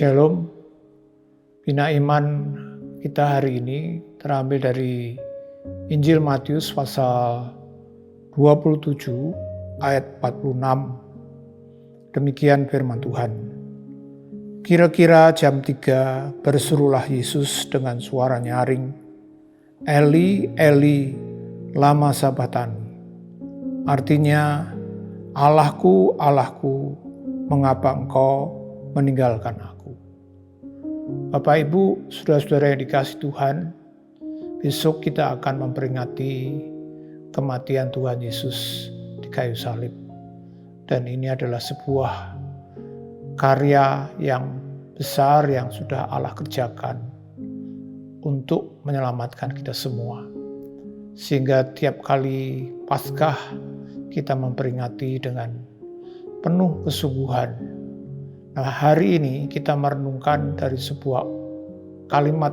Shalom, Bina Iman kita hari ini terambil dari Injil Matius pasal 27 ayat 46. Demikian firman Tuhan. Kira-kira jam 3 berserulah Yesus dengan suara nyaring, Eli, Eli, lama sabachthani. Artinya, Allahku, Allahku, mengapa engkau meninggalkan aku? Bapak Ibu, saudara-saudara yang dikasihi Tuhan, besok kita akan memperingati kematian Tuhan Yesus di kayu salib. Dan ini adalah sebuah karya yang besar yang sudah Allah kerjakan untuk menyelamatkan kita semua. Sehingga tiap kali Paskah kita memperingati dengan penuh kesungguhan. Nah, hari ini kita merenungkan dari sebuah kalimat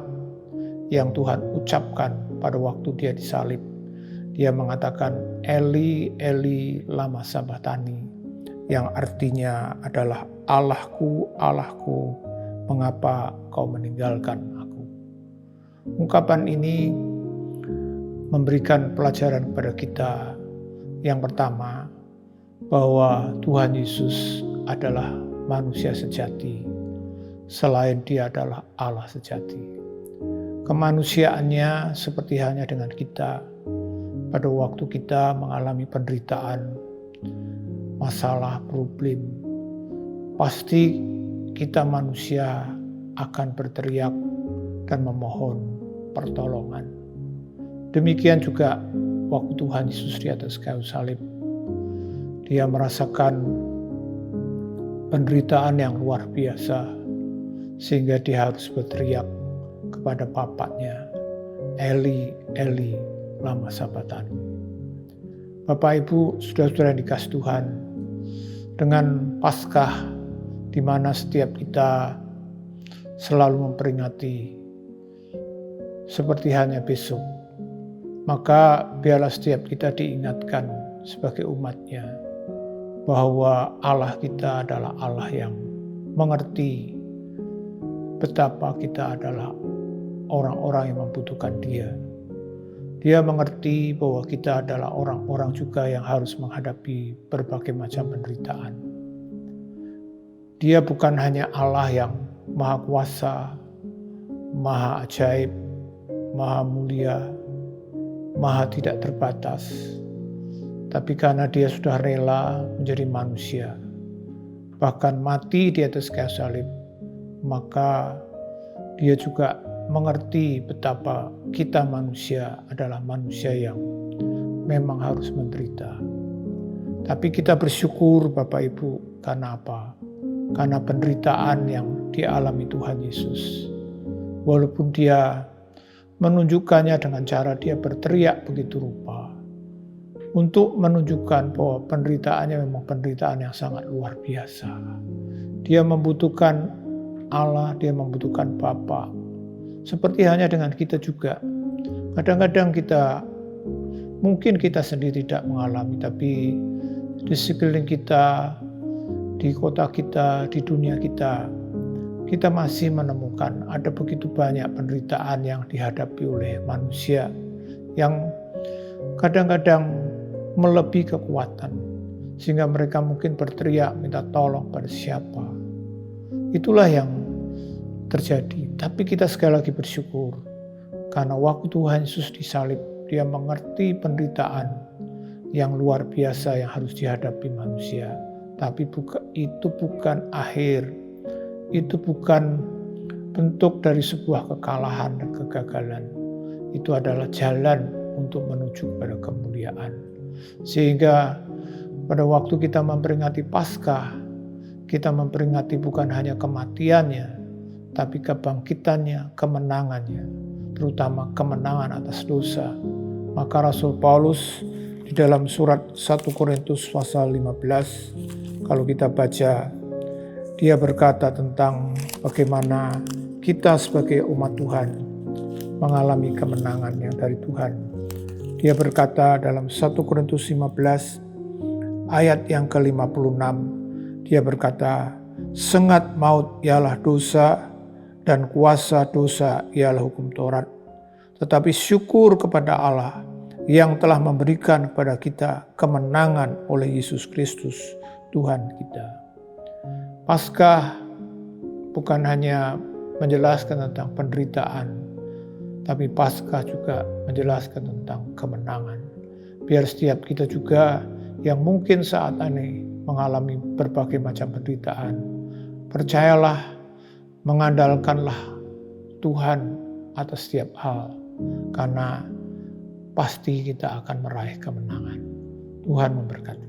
yang Tuhan ucapkan pada waktu dia disalib. Dia mengatakan, Eli, Eli, lama sabachthani, yang artinya adalah Allahku, Allahku, mengapa kau meninggalkan aku? Ungkapan ini memberikan pelajaran kepada kita. Yang pertama, bahwa Tuhan Yesus adalah manusia sejati, selain dia adalah Allah sejati. Kemanusiaannya seperti halnya dengan kita, pada waktu kita mengalami penderitaan, masalah, problem, pasti kita manusia akan berteriak dan memohon pertolongan. Demikian juga waktu Tuhan Yesus di atas kayu salib, dia merasakan penderitaan yang luar biasa, sehingga dia harus berteriak kepada Bapaknya, Eli, Eli, lama sabachthani. Bapak Ibu, saudara-saudara yang dikasihi Tuhan, dengan Paskah di mana setiap kita selalu memperingati seperti halnya besok, maka biarlah setiap kita diingatkan sebagai umatnya bahwa Allah kita adalah Allah yang mengerti betapa kita adalah orang-orang yang membutuhkan Dia. Dia mengerti bahwa kita adalah orang-orang juga yang harus menghadapi berbagai macam penderitaan. Dia bukan hanya Allah yang maha kuasa, maha ajaib, maha mulia, maha tidak terbatas. Tapi karena dia sudah rela menjadi manusia, bahkan mati di atas kayu salib, maka dia juga mengerti betapa kita manusia adalah manusia yang memang harus menderita. Tapi kita bersyukur Bapak Ibu, karena apa? Karena penderitaan yang dialami Tuhan Yesus. Walaupun dia menunjukkannya dengan cara dia berteriak begitu rupa, untuk menunjukkan bahwa penderitaannya memang penderitaan yang sangat luar biasa. Dia membutuhkan Allah, dia membutuhkan Bapa. Seperti halnya dengan kita juga. Kadang-kadang mungkin kita sendiri tidak mengalami, tapi di sekeliling kita, di kota kita, di dunia kita masih menemukan ada begitu banyak penderitaan yang dihadapi oleh manusia yang kadang-kadang melebihi kekuatan, sehingga mereka mungkin berteriak minta tolong pada siapa. Itulah yang terjadi. Tapi kita sekali lagi bersyukur, karena waktu Tuhan Yesus disalib, dia mengerti penderitaan yang luar biasa yang harus dihadapi manusia. Tapi itu bukan akhir, itu bukan bentuk dari sebuah kekalahan dan kegagalan. Itu adalah jalan untuk menuju pada kemuliaan. Sehingga pada waktu kita memperingati Paskah, kita memperingati bukan hanya kematiannya, tapi kebangkitannya, kemenangannya, terutama kemenangan atas dosa. Maka Rasul Paulus di dalam surat 1 Korintus pasal 15, kalau kita baca, dia berkata tentang bagaimana kita sebagai umat Tuhan mengalami kemenangan yang dari Tuhan. Dia berkata dalam 1 Korintus 15 ayat yang ke-56, dia berkata, sengat maut ialah dosa, dan kuasa dosa ialah hukum Taurat. Tetapi syukur kepada Allah yang telah memberikan kepada kita kemenangan oleh Yesus Kristus, Tuhan kita. Paskah bukan hanya menjelaskan tentang penderitaan, tapi Paskah juga menjelaskan tentang kemenangan. Biar setiap kita juga yang mungkin saat ini mengalami berbagai macam penderitaan, percayalah, mengandalkanlah Tuhan atas setiap hal, karena pasti kita akan meraih kemenangan. Tuhan memberkati.